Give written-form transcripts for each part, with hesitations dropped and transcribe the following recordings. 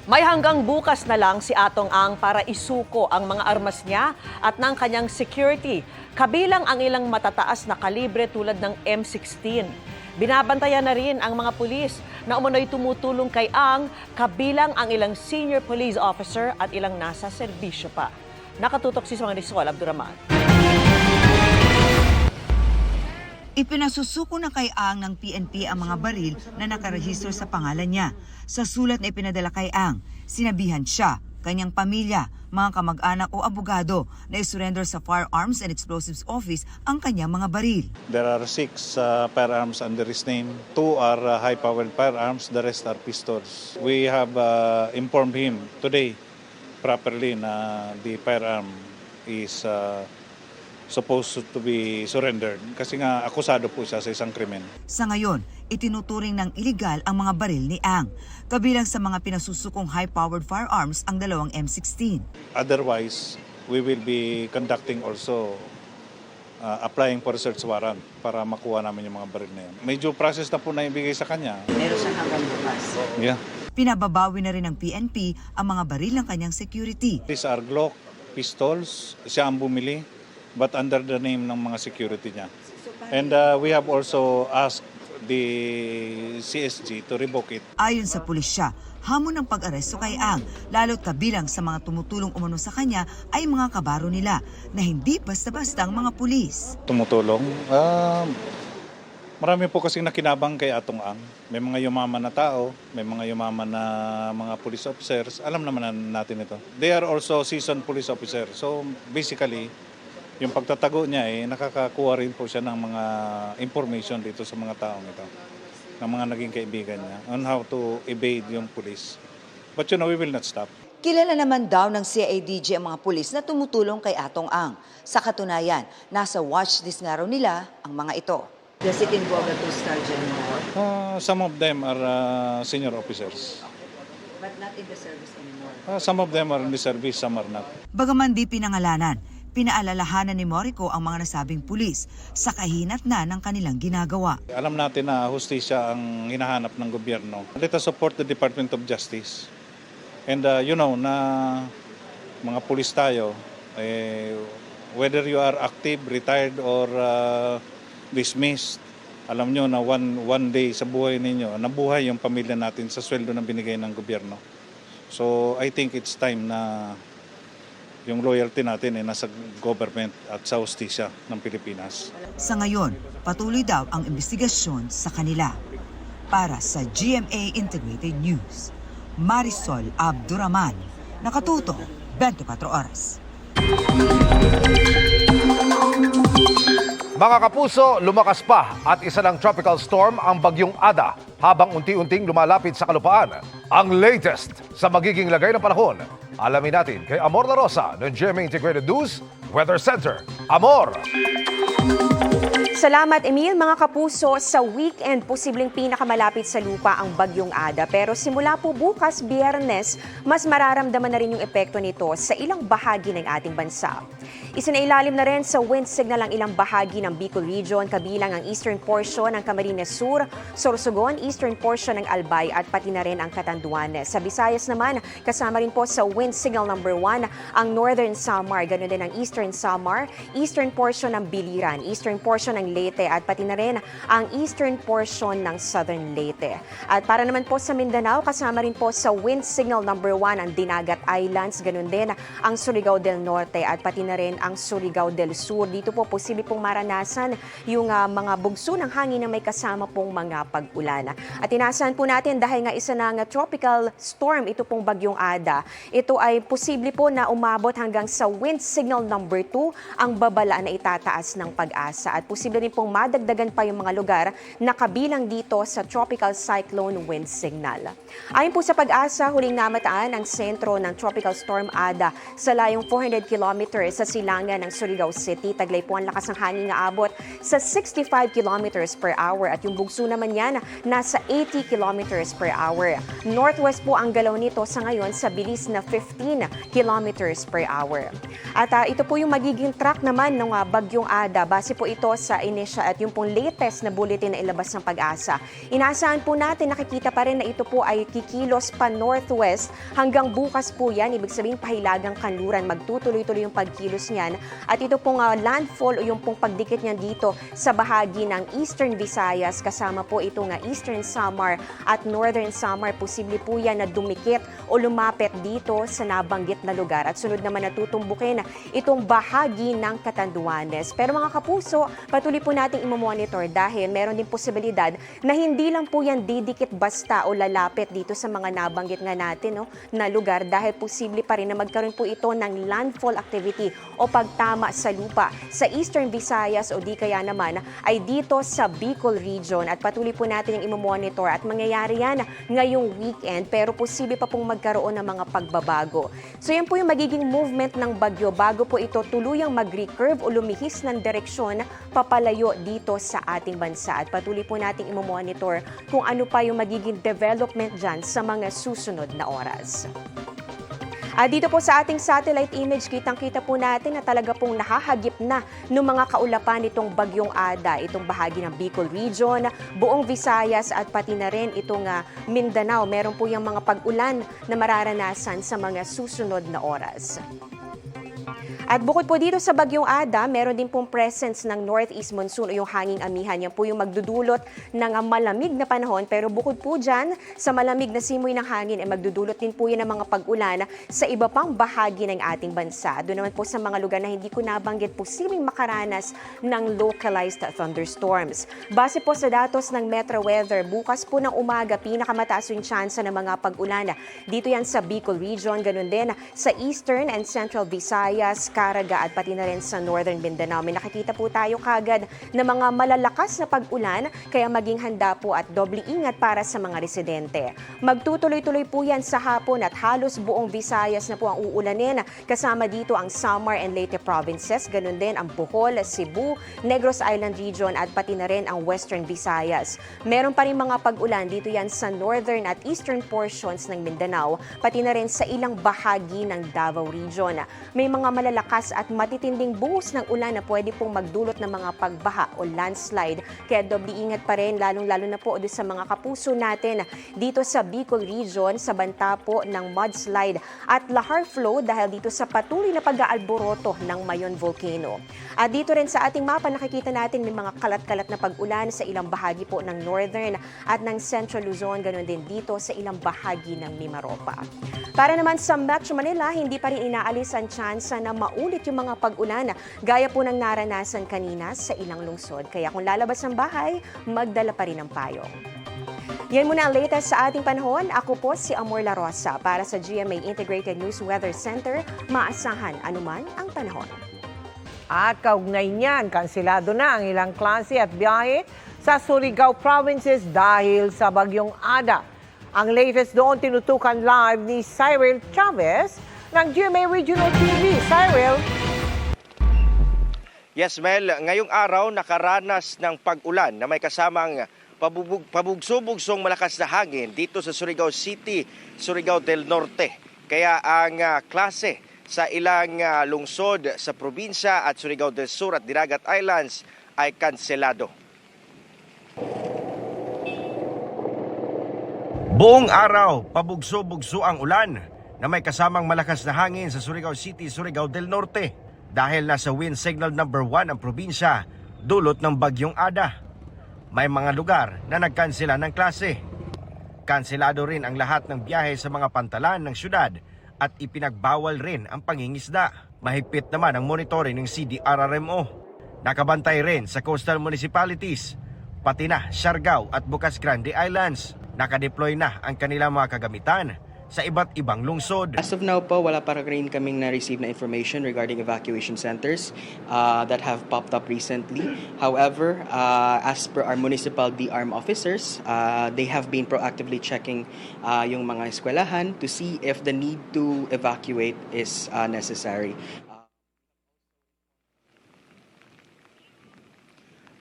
May hanggang bukas na lang si Atong Ang para isuko ang mga armas niya at ng kanyang security, kabilang ang ilang matataas na kalibre tulad ng M16. Binabantayan na rin ang mga pulis na umano'y tumutulong kay Ang, kabilang ang ilang senior police officer at ilang nasa serbisyo pa. Nakatutok si Marisol Abduraman. Ipinasusuko na kay Ang ng PNP ang mga baril na nakarehistro sa pangalan niya. Sa sulat na ipinadala kay Ang, sinabihan siya, kanyang pamilya, mga kamag-anak o abogado na isurrender sa Firearms and Explosives Office ang kanyang mga baril. There are 6 firearms under his name. 2 are high-powered firearms, the rest are pistols. We have informed him today properly na the firearm is supposed to be surrendered kasi nga akusado po siya sa isang krimen. Sa ngayon, itinuturing ng iligal ang mga baril ni Ang. Kabilang sa mga pinasusukong high-powered firearms ang dalawang M16. Otherwise, we will be conducting also applying for search warrant para makuha namin yung mga baril na yun. Medyo process na po na ibigay sa kanya. Meron siya hanggang bukas. Yeah. Pinababawi na rin ng PNP ang mga baril ng kanyang security. These are Glock pistols. Siya ang bumili but under the name ng mga security niya. And we have also asked the CSG to revoke it. Ayon sa pulisya, hamon ng pag-aresto kay Ang, lalo't kabilang sa mga tumutulong umano sa kanya ay mga kabaro nila na hindi basta-basta ang mga pulis. Tumutulong. Marami po kasing nakinabang kay Atong Ang. May mga yumaman na tao, may mga yumaman na mga police officers. Alam naman natin ito. They are also seasoned police officers. So basically, yung pagtatago niya nakakakuha rin po siya ng mga information dito sa mga taong ito, ng mga naging kaibigan niya, on how to evade yung police. But we will not stop. Kilala naman daw ng CIDG ang mga pulis na tumutulong kay Atong Ang. Sa katunayan, nasa watchlist nga raw nila ang mga ito. Does it involve a two-star general? Some of them are senior officers. But not in the service anymore. Some of them are in the service, some are not. Bagaman di pinangalanan, pinaalalahanan ni Morico ang mga nasabing pulis sa kahinat na ng kanilang ginagawa. Alam natin na hustisya ang hinahanap ng gobyerno. Let us support the Department of Justice. And you know na mga pulis tayo, whether you are active, retired or dismissed, alam nyo na one day sa buhay ninyo, nabuhay yung pamilya natin sa sweldo na binigay ng gobyerno. So I think it's time na yung loyalty natin nasa government at sa hustisya ng Pilipinas. Sa ngayon, patuloy daw ang investigasyon sa kanila. Para sa GMA Integrated News, Marisol Abduraman, nakatuto 24 oras. Mga kapuso, lumakas pa at isa ng tropical storm ang bagyong Ada habang unti-unting lumalapit sa kalupaan. Ang latest sa magiging lagay ng panahon, alamin natin kay Amor La Rosa ng GMA Integrated News Weather Center. Amor! Salamat, Emil. Mga kapuso, sa weekend, posibleng pinakamalapit sa lupa ang bagyong Ada. Pero simula po bukas, Biyernes, mas mararamdaman na rin yung epekto nito sa ilang bahagi ng ating bansa. Isinailalim na rin sa wind signal ang ilang bahagi ng Bicol Region, kabilang ang eastern portion ng Camarines Sur, Sorsogon, eastern portion ng Albay at pati na rin ang Catanduanes. Sa Visayas naman, kasama rin po sa wind signal number 1 ang northern Samar, ganoon din ang eastern Samar, eastern portion ng Biliran, eastern portion ng Leyte at pati na rin ang eastern portion ng southern Leyte. At para naman po sa Mindanao, kasama rin po sa wind signal number 1 ang Dinagat Islands, ganoon din ang Surigao del Norte at pati na rin ang Surigao del Sur. Dito po posible pong maranasan yung mga bugso ng hangin na may kasama pong mga pag-ulan. At inaasahan po natin dahil nga isa ng tropical storm ito pong bagyong Ada, ito ay posible po na umabot hanggang sa wind signal number 2 ang babala na itataas ng Pag-asa. At posible rin pong madagdagan pa yung mga lugar na kabilang dito sa tropical cyclone wind signal. Ayon po sa Pag-asa, huling namataan ang sentro ng tropical storm Ada sa layong 400 kilometers sa silangan silangan ng Surigao City. Taglay po ang lakas ng hangin nga abot sa 65 kilometers per hour at yung bugso naman yan nasa 80 kilometers per hour. Northwest po ang galaw nito sa ngayon sa bilis na 15 kilometers per hour. At ito po yung magiging track naman ng Bagyong Ada. Base po ito sa initial at yung pong latest na bulletin na ilabas ng Pag-asa. Inaasahan po natin, nakikita pa rin na ito po ay kikilos pa northwest hanggang bukas po yan. Ibig sabihin pahilagang kanluran. Magtutuloy-tuloy yung pagkilos niyan. At ito pong landfall o yung pong pagdikit niyan dito sa bahagi ng Eastern Visayas. Kasama po ito nga Eastern Samar at Northern Samar. Posible po yan na dumikit o lumapit dito sa nabanggit na lugar. At sunod naman na tutumbukin itong bahagi ng Catanduanes. Pero mga kapuso, patuloy po nating imomonitor dahil meron din posibilidad na hindi lang po yan didikit basta o lalapit dito sa mga nabanggit nga natin na lugar dahil posible pa rin na magkaroon po ito ng landfall activity o pagtama sa lupa sa Eastern Visayas o di kaya naman ay dito sa Bicol region at patuloy po natin yung imomonitor at mangyayari yan ngayong weekend pero posible pa pong magkaroon ng mga pagbabago. So yan po yung magiging movement ng bagyo bago po ito tuluyang mag-recurve o lumihis ng direksyon papalayo dito sa ating bansa at patuloy po nating imomonitor kung ano pa yung magiging development dyan sa mga susunod na oras. At dito po sa ating satellite image, kitang-kita po natin na talaga pong nahahagip na ng mga kaulapan nitong Bagyong Ada, itong bahagi ng Bicol Region, buong Visayas at pati na rin itong Mindanao. Meron po yung mga pag-ulan na mararanasan sa mga susunod na oras. At bukod po dito sa Bagyong Ada, meron din pong presence ng northeast monsoon o yung hanging amihan. Yan po yung magdudulot ng malamig na panahon. Pero bukod po dyan, sa malamig na simoy ng hangin, ay magdudulot din po yan ng mga pag-ulan sa iba pang bahagi ng ating bansa. Doon naman po sa mga lugar na hindi ko nabanggit, posibleng makaranas ng localized thunderstorms. Base po sa datos ng Metro Weather, bukas po ng umaga, pinakamataas yung tsansa ng mga pag-ulan. Dito yan sa Bicol Region, ganun din sa Eastern and Central Visayas, Caraga at pati na rin sa Northern Mindanao. May nakikita po tayo kagad na mga malalakas na pag-ulan kaya maging handa po at doble ingat para sa mga residente. Magtutuloy-tuloy po yan sa hapon at halos buong Visayas na po ang uulanin. Kasama dito ang Samar and Leyte provinces, ganun din ang Bohol, Cebu, Negros Island Region at pati na rin ang Western Visayas. Meron pa rin mga pag-ulan dito yan sa northern at eastern portions ng Mindanao, pati na rin sa ilang bahagi ng Davao Region. May mga malalakas at matitinding buhos ng ulan na pwede pong magdulot ng mga pagbaha o landslide. Kaya doble ingat pa rin, lalong-lalo na po sa mga kapuso natin dito sa Bicol Region, sa banta po ng mudslide at lahar flow dahil dito sa patuloy na pag-aalboroto ng Mayon Volcano. At dito rin sa ating mapa, nakikita natin may mga kalat-kalat na pag-ulan sa ilang bahagi po ng Northern at ng Central Luzon, ganoon din dito sa ilang bahagi ng Mimaropa. Para naman sa Metro Manila, hindi pa rin inaalis ang tsansa na maulit yung mga pag-ulan gaya po ng naranasan kanina sa ilang lungsod. Kaya kung lalabas ng bahay, magdala pa rin ng payong. Yan muna ang latest sa ating panahon. Ako po si Amor La Rosa para sa GMA Integrated News Weather Center. Maasahan anuman ang panahon. At kaugnay niyan, kanselado na ang ilang klase at biyahe sa Surigao provinces dahil sa Bagyong Ada. Ang latest doon tinutukan live ni Cyril Chavez ng GMA Regional TV. Cyril. Yes, Mel. Ngayong araw, nakaranas ng pag-ulan na may kasamang pabugso-bugsong malakas na hangin dito sa Surigao City, Surigao del Norte. Kaya ang klase sa ilang lungsod sa probinsya at Surigao del Sur at Diragat Islands ay kanselado. Buong araw, pabugso-bugso ang ulan na may kasamang malakas na hangin sa Surigao City, Surigao del Norte dahil nasa wind signal number 1 ang probinsya dulot ng Bagyong Ada. May mga lugar na nagkansela ng klase. Kanselado rin ang lahat ng biyahe sa mga pantalan ng syudad at ipinagbawal rin ang pangingisda. Mahigpit naman ang monitoring ng CDRRMO. Nakabantay rin sa coastal municipalities, pati na Siargao at Bocas Grande Islands. Nakadeploy na ang kanilang mga kagamitan sa iba't ibang lungsod. As of now po, wala pa rin kaming na-receive na information regarding evacuation centers that have popped up recently. However, as per our municipal DARM officers, they have been proactively checking yung mga eskwelahan to see if the need to evacuate is necessary.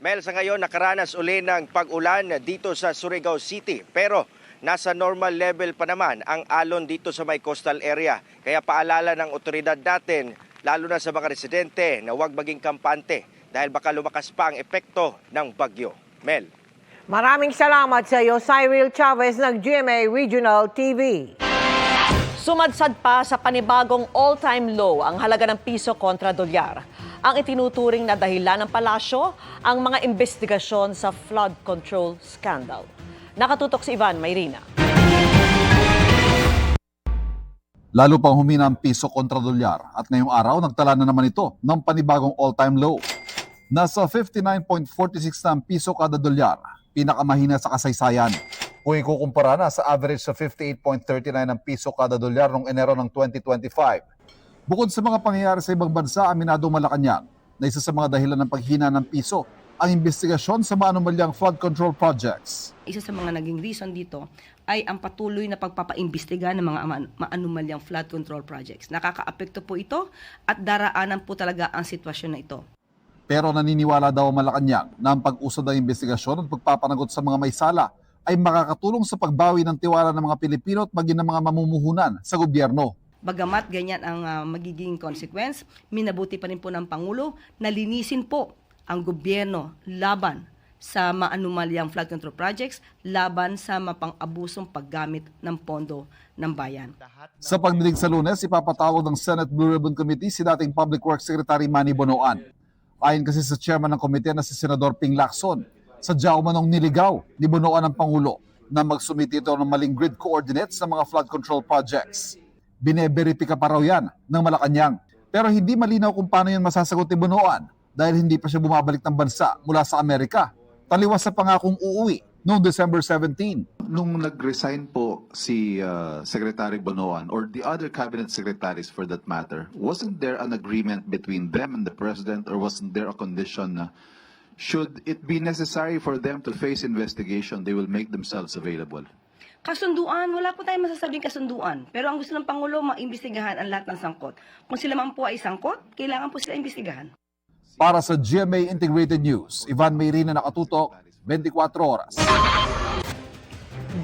Mel, sa ngayon nakaranas uli ng pag-ulan dito sa Surigao City. Pero nasa normal level pa naman ang alon dito sa may coastal area. Kaya paalala ng otoridad natin, lalo na sa mga residente, na huwag maging kampante dahil baka lumakas pa ang epekto ng bagyo. Mel. Maraming salamat sa iyo, Cyril Chavez ng GMA Regional TV. Sumadsad pa sa panibagong all-time low ang halaga ng piso kontra dolyar. Ang itinuturing na dahilan ng palasyo ang mga investigasyon sa flood control scandal. Nakatutok si Ivan Mayrina. Lalo pang humina ang piso kontra dolyar at ngayong araw nagtala na naman ito ng panibagong all-time low. Nasa 59.46 na ang piso kada dolyar, pinakamahina sa kasaysayan. Kung ikukumpara na sa average sa 58.39 ang piso kada dolyar noong Enero ng 2025. Bukod sa mga pangyayari sa ibang bansa, aminado Malacanang na isa sa mga dahilan ng paghina ng piso ang investigasyon sa maanumalyang flood control projects. Isa sa mga naging reason dito ay ang patuloy na pagpapaimbestiga ng mga maanumalyang flood control projects. Nakakaapekto po ito at daraanan po talaga ang sitwasyon na ito. Pero naniniwala daw ang Malacanang na ang pag-usad ng investigasyon at pagpapanagot sa mga may sala ay makakatulong sa pagbawi ng tiwala ng mga Pilipino at maging ng mga mamumuhunan sa gobyerno. Bagamat ganyan ang magiging consequence, minabuti pa rin po ng Pangulo na linisin po ang gobyerno laban sa maanumalyang flood control projects, laban sa mapang-abusong paggamit ng pondo ng bayan. Sa pagdinig sa Lunes, ipapatawag ng Senate Blue Ribbon Committee si dating Public Works Secretary Manny Bonoan. Ayon kasi sa chairman ng komite na si Senador Ping Lacson, sadya umanong niligaw ni Bonoan ang Pangulo na magsumiti ito ng maling grid coordinates sa mga flood control projects. Bineberipika pa raw yan ng Malacanang. Pero hindi malinaw kung paano yan masasagot ni Bonoan dahil hindi pa siya bumabalik ng bansa mula sa Amerika. Taliwas sa pangakong uuwi noong December 17. Nung nag-resign po si Secretary Bonoan or the other cabinet secretaries for that matter, wasn't there an agreement between them and the president or wasn't there a condition na should it be necessary for them to face investigation, they will make themselves available? Kasunduan, wala po tayong masasabing kasunduan. Pero ang gusto ng Pangulo, maimbestigahan ang lahat ng sangkot. Kung sila man po ay sangkot, kailangan po sila imbestigahan. Para sa GMA Integrated News, Ivan Mayrina, nakatutok, 24 oras.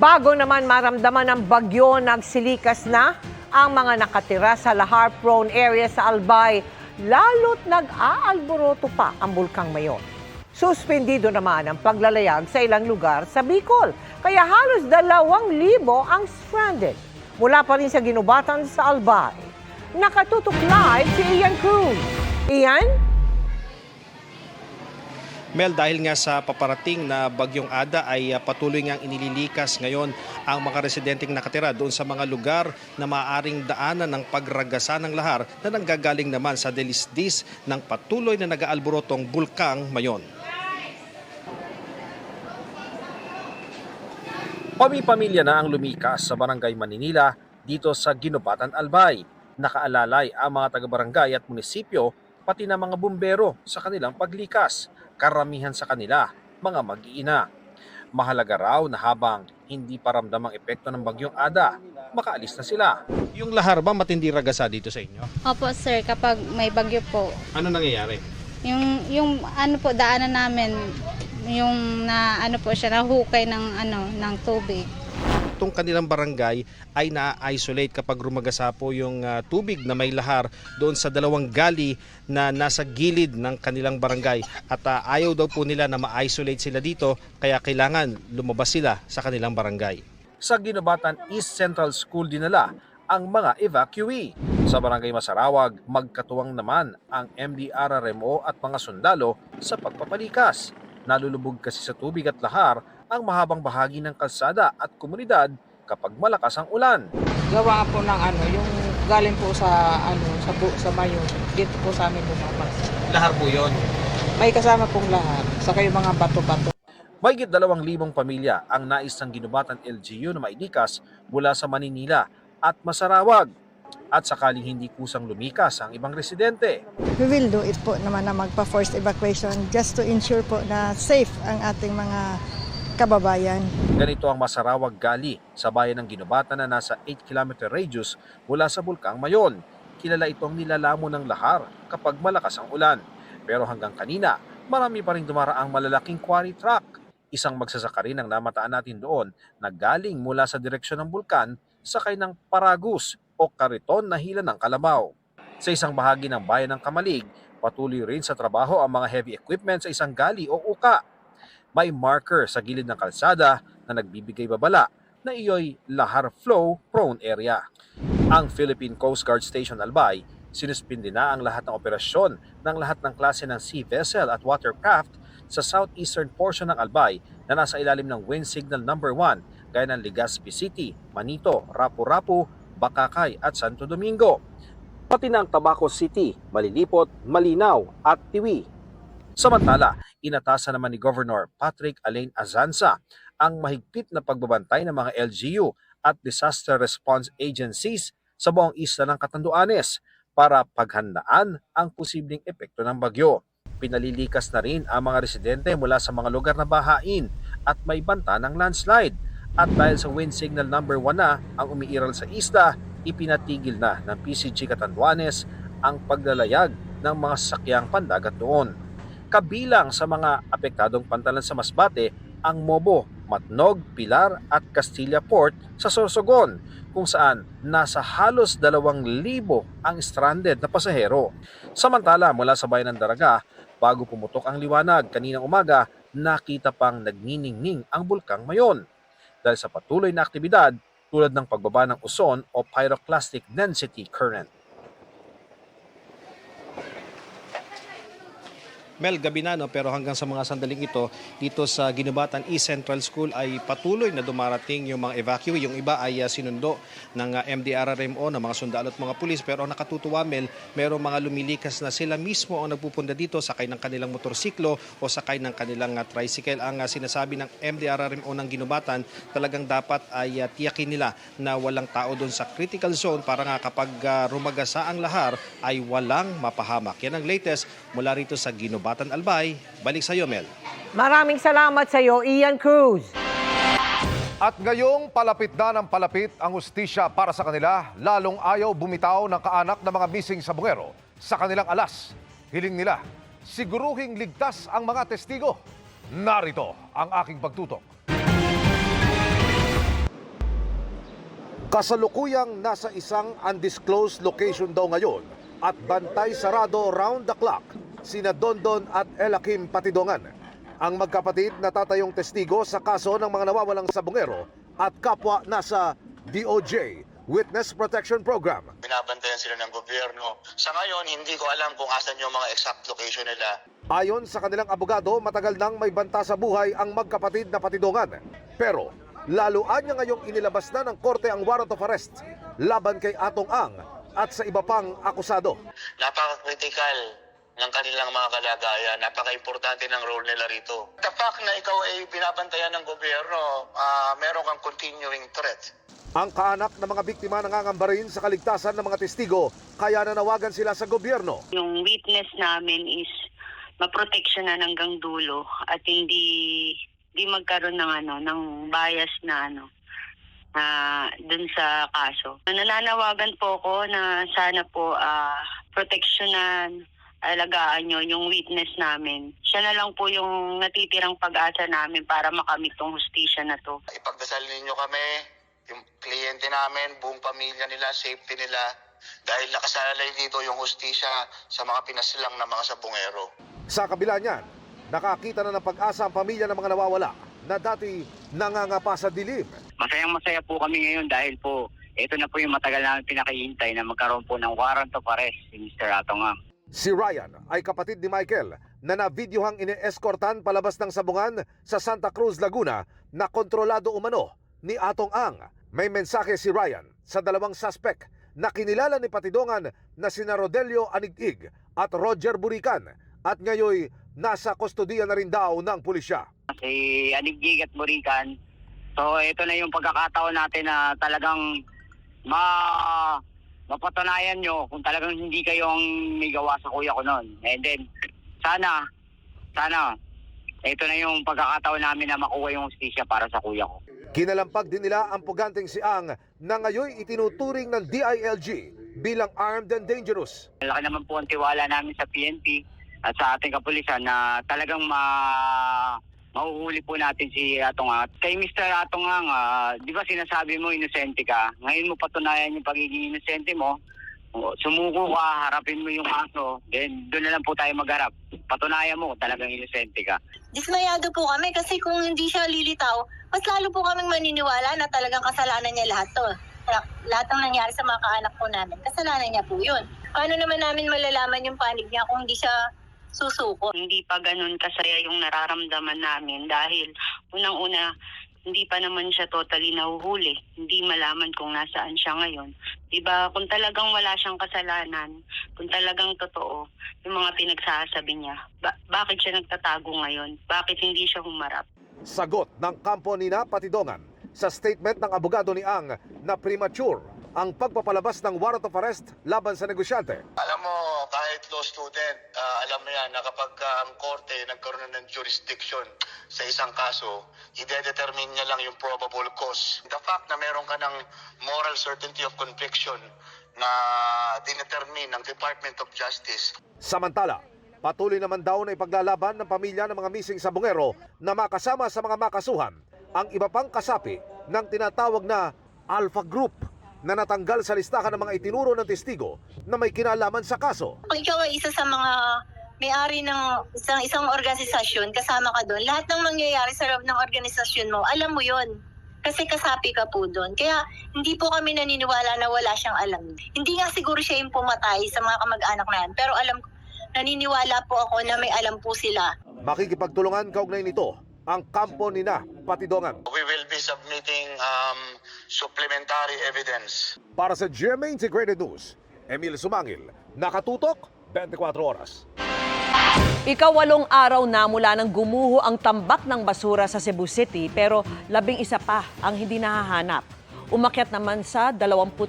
Bago naman maramdaman ng bagyo, nagsilikas na ang mga nakatira sa lahar-prone area sa Albay, lalo't nag-aalboroto pa ang Bulkang Mayon. Suspendido naman ang paglalayag sa ilang lugar sa Bicol, kaya halos 2,000 ang stranded. Mula pa rin sa ginubatan sa Albay. Nakatutok live si Ian Cruz. Ian? Mel, dahil nga sa paparating na Bagyong Ada ay patuloy ngang inililikas ngayon ang mga residenteng nakatira doon sa mga lugar na maaaring daanan ng pagragasa ng lahar na nanggagaling naman sa delisdis ng patuloy na nag-aalborotong Bulkang Mayon. Pami-pamilya na ang lumikas sa Barangay Maninila dito sa Ginubatan, Albay. Nakaalalay ang mga taga-barangay at munisipyo pati na mga bumbero sa kanilang paglikas. Karamihan sa kanila, mga mag-iina. Mahalaga raw na habang hindi pa ramdam ang epekto ng Bagyong Ada, makaalis na sila. Yung lahar ba matindi ragasa dito sa inyo? Opo sir, kapag may bagyo po. Ano nangyayari? Yung ano po daanan namin, yung na ano po siya nahukay ng tubig. Itong kanilang barangay ay na-isolate kapag rumagasa po yung tubig na may lahar doon sa 2 gali na nasa gilid ng kanilang barangay. At ayaw daw po nila na ma-isolate sila dito kaya kailangan lumabas sila sa kanilang barangay. Sa Ginubatan East Central School dinala ang mga evacuee. Sa Barangay Masarawag, magkatuwang naman ang MDRRMO at mga sundalo sa pagpapalikas. Nalulubog kasi sa tubig at lahar ang mahabang bahagi ng kalsada at komunidad kapag malakas ang ulan. Gawa po ng yung galing po sa Mayon, dito po sa amin lumabas. Lahar po yun? May kasama pong lahar, saka yung mga bato-bato. Mahigit 2,000 pamilya ang nais ng Ginubatan LGU na mailikas mula sa Maninila at Masarawag. At sakaling hindi kusang lumikas ang ibang residente. We will do it po naman na magpa-forced evacuation just to ensure po na safe ang ating mga kababayan. Ganito ang Masarawag Gali sa bayan ng Ginubatan na nasa 8-kilometer radius mula sa Bulkang Mayon. Kilala itong nilalamo ng lahar kapag malakas ang ulan. Pero hanggang kanina, marami pa rin dumaraang malalaking quarry truck. Isang magsasaka rin ang namataan natin doon na galing mula sa direksyon ng bulkan sakay ng paragus o kariton na hila ng kalabaw. Sa isang bahagi ng bayan ng Kamalig, patuloy rin sa trabaho ang mga heavy equipment sa isang gali o uka. May marker sa gilid ng kalsada na nagbibigay babala na iyo'y lahar flow prone area. Ang Philippine Coast Guard Station Albay, sinuspindi na ang lahat ng operasyon ng lahat ng klase ng sea vessel at watercraft sa southeastern portion ng Albay na nasa ilalim ng Wind Signal number 1 gaya ng Legazpi City, Manito, Rapu-Rapu, Bakakay at Santo Domingo. Pati na ang Tabaco City, Malilipot, Malinaw at Tiwi. Samantala, inatasan naman ni Governor Patrick Alain Azanza ang mahigpit na pagbabantay ng mga LGU at disaster response agencies sa buong isla ng Catanduanes para paghandaan ang posibleng epekto ng bagyo. Pinalilikas na rin ang mga residente mula sa mga lugar na bahain at may banta ng landslide. At dahil sa wind signal number 1 na ang umiiral sa isla, ipinatigil na ng PCG Catanduanes ang paglalayag ng mga sasakyang pandagat doon. Kabilang sa mga apektadong pantalan sa Masbate ang Mobo, Matnog, Pilar at Castilla Port sa Sorsogon, kung saan nasa halos 2,000 ang stranded na pasahero. Samantala, mula sa bayan ng Daraga, bago pumutok ang liwanag kaninang umaga, nakita pang nagniningning ang bulkang Mayon. Dahil sa patuloy na aktibidad tulad ng pagbaba ng uson o pyroclastic density current. Mel, gabi na, no? Pero hanggang sa mga sandaling ito, dito sa Ginubatan East Central School ay patuloy na dumarating yung mga evacuee. Yung iba ay sinundo ng MDRRMO, ng mga sundalo at mga pulis. Pero ang nakatutuwa, Mel, merong mga lumilikas na sila mismo ang nagpupunta dito, sakay ng kanilang motorsiklo o sakay ng kanilang tricycle. Ang sinasabi ng MDRRMO ng Ginubatan, talagang dapat ay tiyakin nila na walang tao doon sa critical zone para nga kapag rumagasa ang lahar ay walang mapahamak. Yan ang latest mula rito sa Ginubatan Albay. Balik sa iyo, Mel. Maraming salamat sa iyo, Ian Cruz. At ngayong palapit na ng palapit ang hustisya para sa kanila, lalong ayaw bumitaw ng kaanak ng mga missing sabungero sa kanilang alas. Hiling nila, siguruhing ligtas ang mga testigo. Narito ang aking pagtutok. Kasalukuyang nasa isang undisclosed location daw ngayon at bantay sarado round the clock sina Dondon at Elakim Patidongan, ang magkapatid na tatayong testigo sa kaso ng mga nawawalang sabungero at kapwa nasa DOJ Witness Protection Program. Binabantayan sila ng gobyerno. Sa ngayon, hindi ko alam kung asan yung mga exact location nila. Ayon sa kanilang abogado, matagal nang may banta sa buhay ang magkapatid na Patidongan. Pero laluan niya ngayong inilabas na ng korte ang warrant of arrest laban kay Atong Ang at sa iba pang akusado. Napaka-critical ng kanilang mga kalagayan. Napaka-importante ng role nila rito. The fact na ikaw ay binabantayan ng gobyerno, meron kang continuing threat. Ang kaanak ng mga biktima nangangamba rin sa kaligtasan ng mga testigo, kaya nanawagan sila sa gobyerno. Yung witness namin is maproteksyonan hanggang dulo at hindi magkaroon ng bias na dun sa kaso. Nananawagan po ko na sana po proteksyonan, alagaan nyo yung witness namin. Siya na lang po yung natitirang pag-asa namin para makamit tong hustisya na to. Ipagdasal ninyo kami, yung kliyente namin, buong pamilya nila, safety nila, dahil nakasalalay dito yung hustisya sa mga pinasilang na mga sabungero. Sa kabila niyan, nakakita na ng pag-asa ang pamilya ng mga nawawala na dati nangangapa sa dilim. Masayang-masaya po kami ngayon dahil po ito na po yung matagal namin pinakihintay na magkaroon po ng warrant of arrest si Mr. Atong Ang. Si Ryan ay kapatid ni Michael na na-videohang ine-escortan palabas ng sabungan sa Santa Cruz, Laguna na kontrolado umano ni Atong Ang. May mensahe si Ryan sa dalawang suspect na kinilala ni Patidongan na sina Rodelio Anigig at Roger Burican at ngayoy nasa kustodiya na rin daw ng pulisya. Si Anigig at Burican, so ito na yung pagkakataon natin na talagang mapatunayan nyo kung talagang hindi kayo ang may gawa sa kuya ko noon. And then, sana, ito na yung pagkakataon namin na makuha yung hustisya para sa kuya ko. Kinalampag din nila ang puganteng si Ang na ngayoy itinuturing ng DILG bilang armed and dangerous. Malaki naman po ang tiwala namin sa PNP at sa ating kapulisan na talagang mahuhuli po natin si Atong Ang. At kay Mr. Atong Ang, di ba sinasabi mo inosente ka? Ngayon mo patunayan yung pagiging inosente mo. Sumuko ka, harapin mo yung kaso, then doon na lang po tayo magharap. Patunayan mo talagang inosente ka. Dismayado po kami kasi kung hindi siya lilitaw, mas lalo po kaming maniniwala na talagang kasalanan niya lahat to. Lahat ng nangyari sa mga kaanak po namin, kasalanan niya po yun. Paano naman namin malalaman yung panig niya kung hindi siya susuko? Hindi pa ganun kasaya yung nararamdaman namin dahil unang-una, hindi pa naman siya totally nahuhuli. Hindi malaman kung nasaan siya ngayon. Diba, kung talagang wala siyang kasalanan, kung talagang totoo, yung mga pinagsasabi niya, bakit siya nagtatago ngayon? Bakit hindi siya humarap? Sagot ng kampo ni Patidongan sa statement ng abogado ni Ang na premature ang pagpapalabas ng warrant of arrest laban sa negosyante. Alam mo, kahit law student, alam mo yan na kapag ang korte nagkaroon ng jurisdiction sa isang kaso, ide-determine niya lang yung probable cause. The fact na meron ka ng moral certainty of conviction na dinetermine ng Department of Justice. Samantala, patuloy naman daw na ipaglalaban ng pamilya ng mga missing sabongero na makasama sa mga makasuhan ang iba pang kasapi ng tinatawag na Alpha Group na natanggal sa listahan ng mga itinuro ng testigo na may kinalaman sa kaso. Kung ikaw ay isa sa mga may-ari ng isang organisasyon, kasama ka doon, lahat ng mangyayari sa loob ng organisasyon mo, alam mo yon. Kasi kasapi ka po doon. Kaya hindi po kami naniniwala na wala siyang alam. Hindi nga siguro siya yung pumatay sa mga kamag-anak na yan, pero naniniwala po ako na may alam po sila. Makikipagtulungan kaugnay nito ang kampo ni Patidongan. We will be submitting supplementary evidence. Para sa GMA Integrated News, Emil Sumangil, nakatutok 24 oras. Ika-8 araw na mula nang gumuho ang tambak ng basura sa Cebu City pero 11 pa ang hindi nahahanap. Umakyat naman sa 25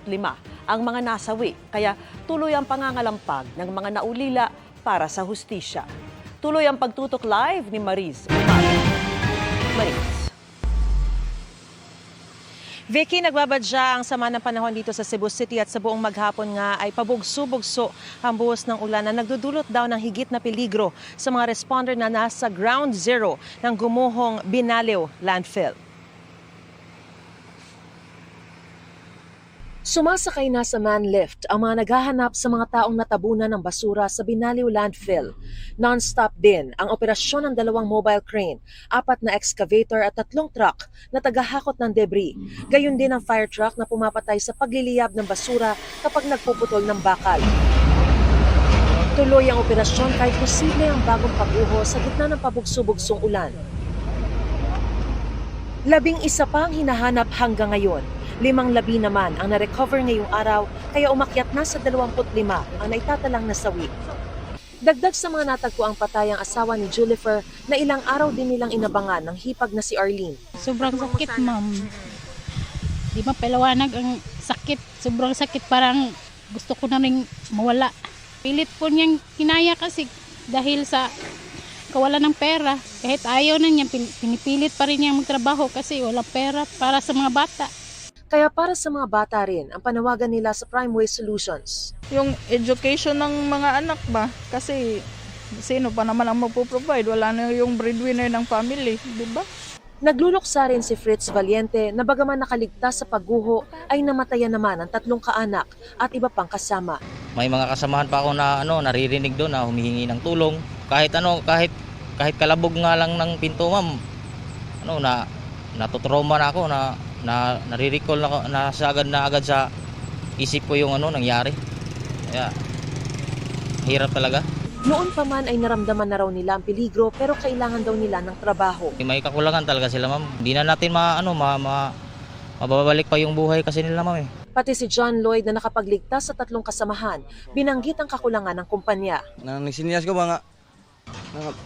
ang mga nasawi kaya tuloy ang pangangalampag ng mga naulila para sa hustisya. Tuloy ang pagtutok live ni Mariz. Mariz. Vicky, nagbabadya ang sama ng panahon dito sa Cebu City at sa buong maghapon nga ay pabugso-bugso ang buhos ng ulan na nagdudulot daw ng higit na peligro sa mga responder na nasa ground zero ng gumuhong Binaliw landfill. Sumasakay na sa manlift ang mga naghahanap sa mga taong natabunan ng basura sa Binaliw landfill. Non-stop din ang operasyon ng 2 mobile crane, 4 na excavator at 3 truck na tagahakot ng debris. Gayon din ang fire truck na pumapatay sa pagliliyab ng basura kapag nagpuputol ng bakal. Tuloy ang operasyon kahit posible ang bagong pagguho sa gitna ng pabugso-bugsong ulan. 11 pa ang hinahanap hanggang ngayon. 5 labi naman ang na-recover ngayong araw kaya umakyat na sa 25 ang naitatalang nasawi. Dagdag sa mga natagpuang patay ang asawa ni Julifer na ilang araw din nilang inabangan ng hipag na si Arlene. Sobrang sakit, ma'am. Di ba palawanag ang sakit, sobrang sakit, parang gusto ko na rin mawala. Pilit po niyang kinaya kasi dahil sa kawalan ng pera. Kahit ayaw na niya, pinipilit pa rin niya magtrabaho kasi wala pera para sa mga bata. Kaya para sa mga bata rin, ang panawagan nila sa Primeway Solutions. Yung education ng mga anak ba? Kasi sino pa naman ang magpo-provide? Wala na yung breadwinner ng family, di ba? Nagluluksa rin si Fritz Valiente na bagaman nakaligtas sa pagguho ay namatayan naman ang 3 kaanak at iba pang kasama. May mga kasamahan pa ako na naririnig doon na humihingi ng tulong. Kahit kalabog nga lang ng pinto, ma'am. Natutrauma na ako na nare-recall na agad sa isip ko yung nangyari. Kaya hirap talaga. Noon pa man ay naramdaman na raw nila ang peligro pero kailangan daw nila ng trabaho. May kakulangan talaga sila, ma'am. Hindi na natin mababalik pa yung buhay kasi nila, ma'am. Pati si John Lloyd na nakapagligtas sa 3 kasamahan, binanggit ang kakulangan ng kumpanya. Nagsinias ko ba nga,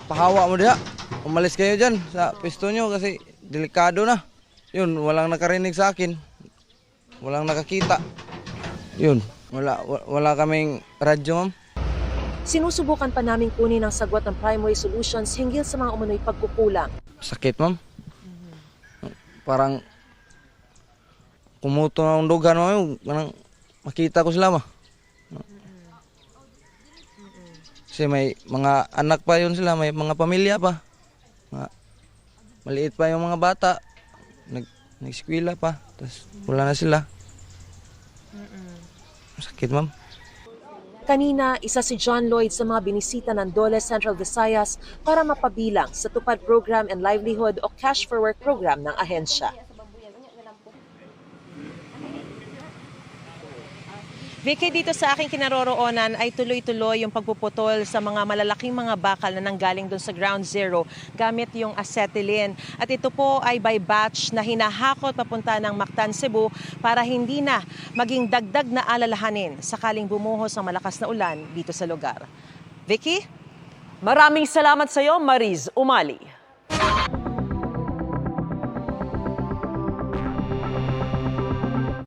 pahawa mo diha. Umalis kayo dyan sa pwesto nyo kasi delikado na. Yun, walang nakarinig sa akin. Walang nakakita. Yun, wala kaming radyo, ma'am. Sinusubukan pa namin kunin ang sagwat ng Primeway Solutions hinggil sa mga umunoy pagkukulang. Sakit, ma'am. Parang kumuto na ang dugan, ma'am. Makita ko sila, ma'am. Kasi may mga anak pa yun sila, may mga pamilya pa. Maliit pa yung mga bata. Nag-eskwela pa. Tapos wala na sila. Sakit, ma'am. Kanina, isa si John Lloyd sa mga binisita ng Dole Central Visayas para mapabilang sa Tupad Program and Livelihood o Cash for Work program ng ahensya. Vicky, dito sa aking kinaroroonan ay tuloy-tuloy yung pagpuputol sa mga malalaking mga bakal na nanggaling doon sa Ground Zero gamit yung acetylene. At ito po ay by batch na hinahakot papunta ng Mactan, Cebu para hindi na maging dagdag na alalahanin sakaling bumuhos ang malakas na ulan dito sa lugar. Vicky? Maraming salamat sa iyo, Mariz Umali.